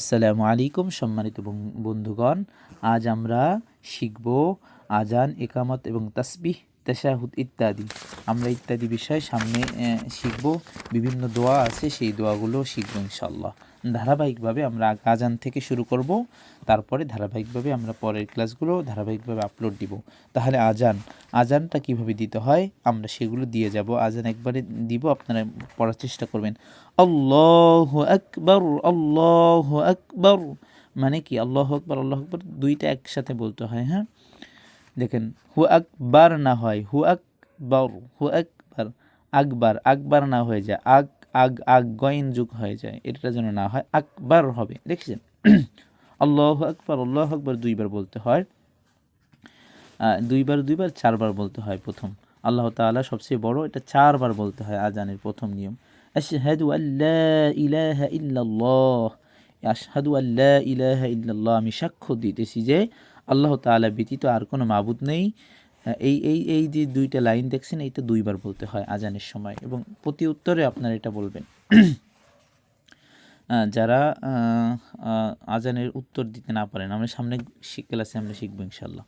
আসসালামু আলাইকুম সম্মানিত বন্ধুগণ, আজ আমরা শিখব আজান, ইকামত এবং তাসবিহ, তাশাহুদ আমরা ইত্যাদি বিষয় সামনে শিখব। বিভিন্ন দোয়া আছে, সেই দোয়াগুলো শিখব ইনশাআল্লাহ। ধারাবাহিকভাবে আমরা আজান থেকে শুরু করব, তারপরে ধারাবাহিকভাবে আমরা পরের ক্লাসগুলো ধারাবাহিকভাবে আপলোড দিব। তাহলে আজানটা কিভাবে দিতে হয় আমরা সেগুলো দিয়ে যাব। আজান একবারে দিব, আপনারা পড়ার চেষ্টা করবেন। আল্লাহু আকবার, আল্লাহু আকবার মানে কি? আল্লাহু আকবার, আল্লাহু আকবার দুইটা একসাথে বলতে হয়। হ্যাঁ, দেখেন, হু আকবার না হয় হু আকবার, হু আকবার, আকবার আকবার না হয়ে যায়, আগ আগ আগ গয়েন যুগ হয়ে যায়, এটা যেন না হয়, আকবার হবে। দেখছেন? আল্লাহু আকবার, আল্লাহু আকবার দুইবার বলতে হয়, দুইবার চারবার বলতে হয়। প্রথম আল্লাহ তাআলা সবচেয়ে বড়, এটা চারবার বলতে হয়। আজানের প্রথম নিয়ম আশহাদু আল্লা ইলাহা ইল্লাল্লাহ, আশহাদু আল্লা ইলাহা ইল্লাল্লাহ, আমি সাক্ষ্য দিতেছি যে আল্লাহ তাআলা ব্যতীত আর কোনো মাবুদ নেই। এই যে দুইটা লাইন দেখছেন, এইটা দুইবার বলতে হয় আজানের সময়, এবং প্রতি উত্তরে আপনারা এটা বলবেন। যারা আজানের উত্তর দিতে না পারেন, আমরা সামনে ক্লাসে আমরা শিখবো ইনশাল্লাহ।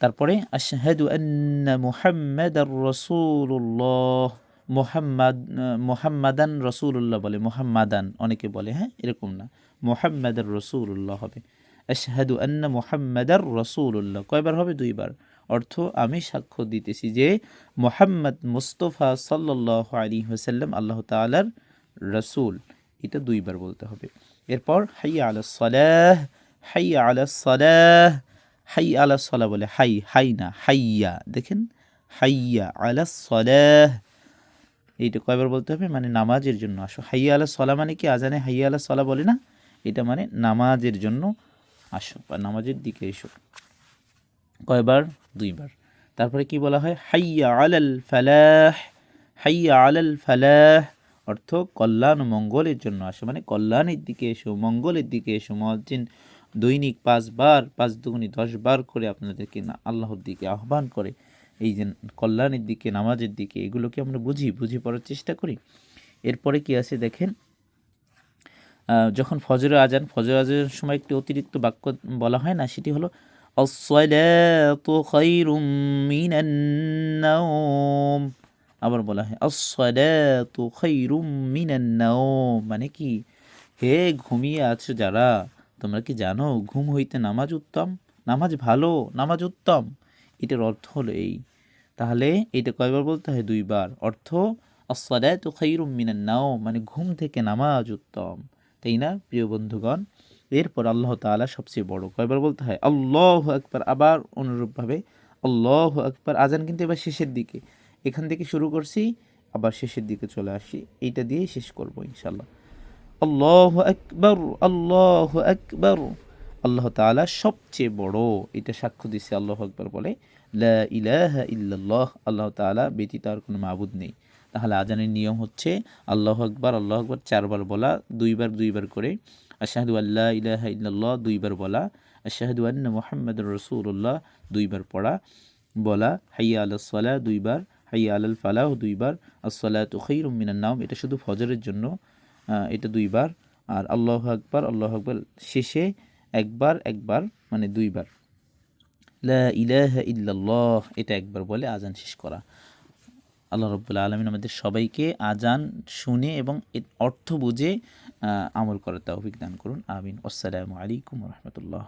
তারপরে আশহাদু আন্না মুহাম্মাদার রাসূলুল্লাহ, মুহাম্মাদান রাসূলুল্লাহ বলে, মুহাম্মাদান অনেকে বলে, হ্যাঁ এরকম না, মুহাম্মাদার রাসূলুল্লাহ হবে। আশহাদু আন্না মুহাম্মাদার রাসূলুল্লাহ কয়বার হবে? দুইবার। অর্থ, আমি সাক্ষ্য দিতেছি যে মুহাম্মদ মুস্তাফা সাল্লাল্লাহু আলাইহি ওয়াসাল্লাম আল্লাহ তাআলার রাসূল, এটা দুইবার বলতে হবে। এরপর হাইয়া আলাস সালাহ, হাইয়া আলাস সালাহ, হাই আলা সলা বলে, হাই হাই না হাইয়া, দেখেন, হাইয়া আলা সলাহ, এইটা কয়বার বলতে হবে? মানে নামাজের জন্য আসো। হাইয়া আলা সলা মানে কি? আজানে হাইয়া আলা সলা বলে না, এটা মানে নামাজের জন্য আসো বা নামাজের দিকে এসো। কয়বার? দুইবার। তারপরে কি বলা হয়? হাইয়া আলাল ফালাহ, হাইয়া আলাল ফালাহ, অর্থ কল্যাণ ও মঙ্গলের জন্য আসো, মানে কল্যাণের দিকে এসো, মঙ্গলের দিকে এসো। মুয়াজ্জিন দৈনিক 5 বার, 5 দুগুণী 10 বার করে আপনাদেরকে আল্লাহর দিকে আহ্বান করে, এই যে কল্যাণের দিকে, নামাজের দিকে, এগুলোকে আমরা বুঝি পড়ার চেষ্টা করি। এরপরে কি আছে দেখেন, যখন ফজরের আজানের সময় একটি অতিরিক্ত বাক্য বলা হয় না, সেটি হলো আস-সালাতু খায়রুম মিনান নাওম। আবার বলা হয় আস-সালাতু খায়রুম মিনান নাওম, মানে কি? হে ঘুমিয়ে আছো যারা, তোমরা কি জানো ঘুম হইতে নামাজ উত্তম, নামাজ ভালো, নামাজ উত্তম। এটার অর্থ হলো এই। তাহলে এটা কয়বার বলতে হয়? দুইবার। অর্থ, আস-সালাতু খায়রুম মিনান নাওম মানে ঘুম থেকে নামাজ উত্তম, তাই না প্রিয় বন্ধুগণ? এরপর আল্লাহ তাআলা সবচেয়ে বড়, কয়বার বলতে হয়? আল্লাহু আকবার। আবার অনুরূপভাবে আল্লাহু আকবার। আজান কিন্তু এবার শেষের দিকে, এখান থেকে শুরু করছি, আবার শেষের দিকে চলে আসি, এইটা দিয়েই শেষ করবো ইনশাল্লাহ। আল্লাহু আকবার, আল্লাহু আকবার, আল্লাহ তাআলা সবচেয়ে বড়, এটা সাক্ষ্য দিচ্ছে আল্লাহু আকবার বলে। লা ইলাহা ইল্লাল্লাহ, আল্লাহ তাআলা ব্যতীত আর কোনো মাবুদ নেই। তাহলে আজানের নিয়ম হচ্ছে আল্লাহু আকবার, আল্লাহু আকবার চারবার বলা, দুইবার করে আশহাদু আল্লা ইলাহা ইল্লাল্লাহ দুইবার বলা, আশহাদু আন্না মুহাম্মাদুর রাসূলুল্লাহ দুইবার বলা, হাইয়া আলাস সালাহ দুইবার, হাইয়া আলাল ফালাহ দুইবার, আস-সালাতু খায়রুম মিনান নাওম এটা শুধু ফজরের জন্য, এটা দুইবার। আর আল্লাহু আকবার শেষে একবার মানে দুইবার। লা ইলাহা ইল্লাল্লাহ এটা একবার বলে আজান শেষ করা। আল্লাহ রাব্বুল আলামিন আমাদের সবাইকে আজান শুনে এবং এর অর্থ বুঝে আমল করার তৌফিক দান করুন। আমিন। আসসালামু আলাইকুম ওয়া রাহমাতুল্লাহ।